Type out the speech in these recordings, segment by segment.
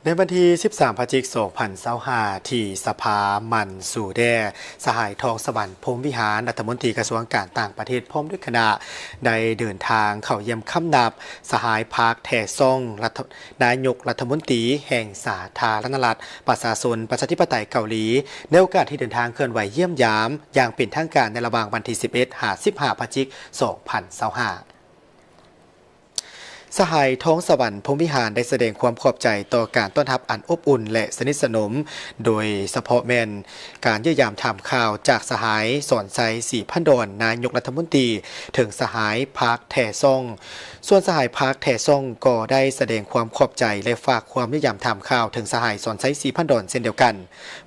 ในวันที่ 13 พฤศจิกายน 2025 ที่สภามันสู่แดสหายทองสวรรค์พรหมวิหารรัฐมนตรีกระทรวงการต่างประเทศพร้อมด้วยคณะได้เดินทางเข้าเยี่ยมคำนับสหายพรรคแท่ซ่องนายกรัฐมนตรีแห่งสาธารณรัฐประชาชนประชาธิปไตยเกาหลีในโอกาสที่เดินทางเคลื่อนไหวเยี่ยมยามอย่างเป็นทางการในระหว่างวันที่ 11-15 พฤศจิกายน 2025สหายท้องสวรรค์พรหมวิหารได้แสดงความขอบใจต่อการต้อนรับอันอบอุ่นและสนิทสนมโดยเฉพาะแม่นการเยี่ยมถามข่าวจากสหายสอนใจศรีพันดอนนายกรัฐมนตรีถึงสหายพรรคแท่ซ่องส่วนสหายพรรคแท่ซ่องก็ได้แสดงความขอบใจและฝากความเยี่ยมถามข่าวถึงสหายสอนใจศรีพันดอนเช่นเดียวกัน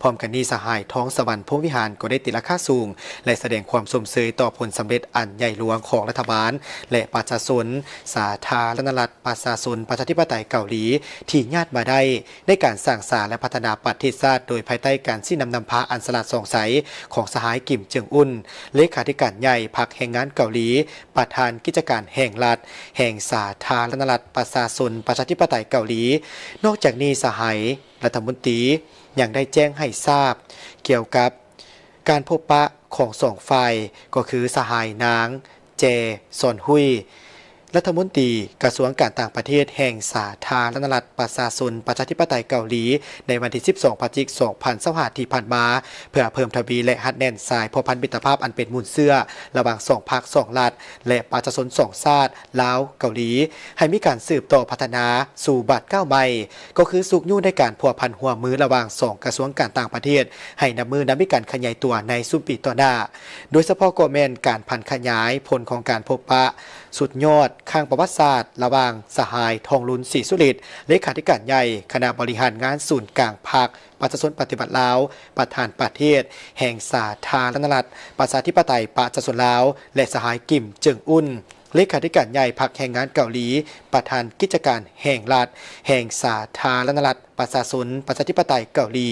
พร้อมกันนี้สหายท้องสวรรค์พรหมวิหารก็ได้ติดราคาสูงและแสดงความสมเสยต่อผลสำเร็จอันใหญ่หลวงของรัฐบาลและประชาชนสาธารณรัฐประชาชนประชาธิปไตยเกาหลีที่ญาติมาได้ในการสร้างสรรค์และพัฒนาประเทศชาติโดยภายใต้การชี้นำพาอันสลัดสองใสของสหายกิมเจิงอุนเลขาธิการใหญ่พรรคแรงงานเกาหลีประธานกิจการแห่งรัฐแห่งสาธารณรัฐประชาชนประชาธิปไตยเกาหลีนอกจากนี้สหายรัฐมนตรียังได้แจ้งให้ทราบเกี่ยวกับการพบปะของสองฝ่ายก็คือสหายนางเจซอนฮุยรัฐมนตรีกระทรวงการต่างประเทศแห่งสาธารณรัฐประชาชนประชาธิปไตยเกาหลีในวันที่ 12 พฤศจิกายน 2025 ที่ผ่านมาเพื่อเพิ่มทวีและหัดแน่นสายพพันธมิตรภาพอันเป็นมูลเสื้อระหว่างสองพรรคสองรัฐและประชาชนสองชาติลาวเกาหลีให้มีการสืบต่อพัฒนาสู่บัตรก้าวใหม่ก็คือสุกยุ่งในการพัวพันหัวมือระหว่างสองกระทรวงการต่างประเทศให้นำมือนำมีการขยายตัวในสุปีต่อหน้าโดยเฉพาะก็แม่นการพันขยายผลของการพบปะสุดยอดข้างประวัติศาสตร์ระหว่างสหายทองลุนศรีสุริตเลขาธิการใหญ่คณะบริหารงานศูนย์กลางพรรคประชาชนปฏิบัติลาวประธานประเทศแห่งสาธารณรัฐประชาธิปไตยประชาชนลาวและสหายกิมเจิงอุนเลขาธิการใหญ่พรรคแรงงานเกาหลีประธานกิจการแห่งรัฐแห่งสาธารณรัฐประชาชนประชาธิปไตยเกาหลี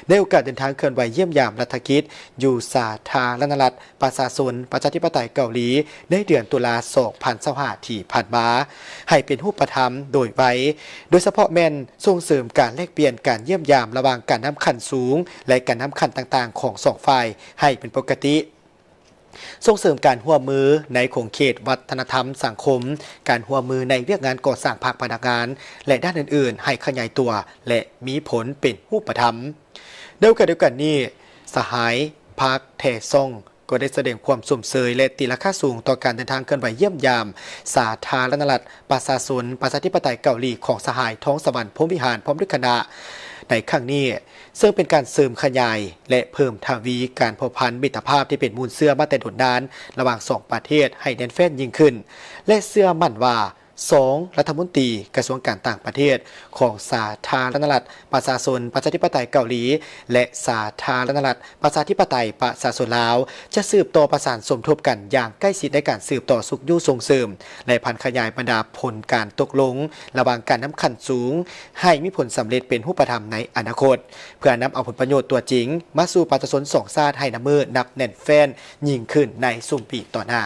ในโอกาสเดินทางเคลื่อนไหวเยี่ยมยามรัฐกิจอยู่สาธารณรัฐประชาชนประชาธิปไตยเกาหลีในเดือนตุลาคม 2025 ที่ผ่านมาให้เป็นรูปธรรมโดยไว้โดยเฉพาะแม่นส่งเสริมการแลกเปลี่ยนการเยี่ยมยามระหว่างการนำขั้นสูงและการนำขั้นต่างๆของสองฝ่ายให้เป็นปกติส่งเสริมการร่วมมือในขงเขตวัฒนธรรมสังคมการร่วมมือในเรื่องงานก่อสร้างภาคพนักงานและด้านอื่นๆให้ขยายตัวและมีผลเป็นรูปธรรมเดียวกันนี้สหายพรรคแท่ซ่องก็ได้แสดงความสมเสยและตีราคาสูงต่อการเดินทางเคลื่อนไหวเยี่ยมยามสาธารณรัฐประชาชนประชาธิปไตยเกาหลีของสหายท้องสวรรค์พรหมวิหารพร้อมด้วยคณะในครั้งนี้ซึ่งเป็นการเสริมขยายและเพิ่มทวีการผูกพันมิตรภาพที่เป็นมูลเสื่อมาแต่โดนดานระหว่างสองประเทศให้แน่นแฟ้นยิ่งขึ้นและเชื่อมั่นว่า2รัฐมนตรีกระทรวงการต่างประเทศของสาธารณรัฐประชาชนประชาธิปไตยเกาหลีและสาธารณรัฐประชาธิปไตยประชาชนลาวจะสืบต่อประสานสมทบกันอย่างใกล้ชิดในการสืบต่อสุขยู่ส่งเสริมและพันขยายบรรดาผลการตกลงระหว่างการน้ำขันสูงให้มีผลสำเร็จเป็นรูปธรรมในอนาคตเพื่อนำเอาผลประโยชน์ตัวจริงมาสู่ประชาชนสองชาติให้น้ำมือนับแน่นแฟ้นยิ่งขึ้นในสุ่มปีต่อหน้า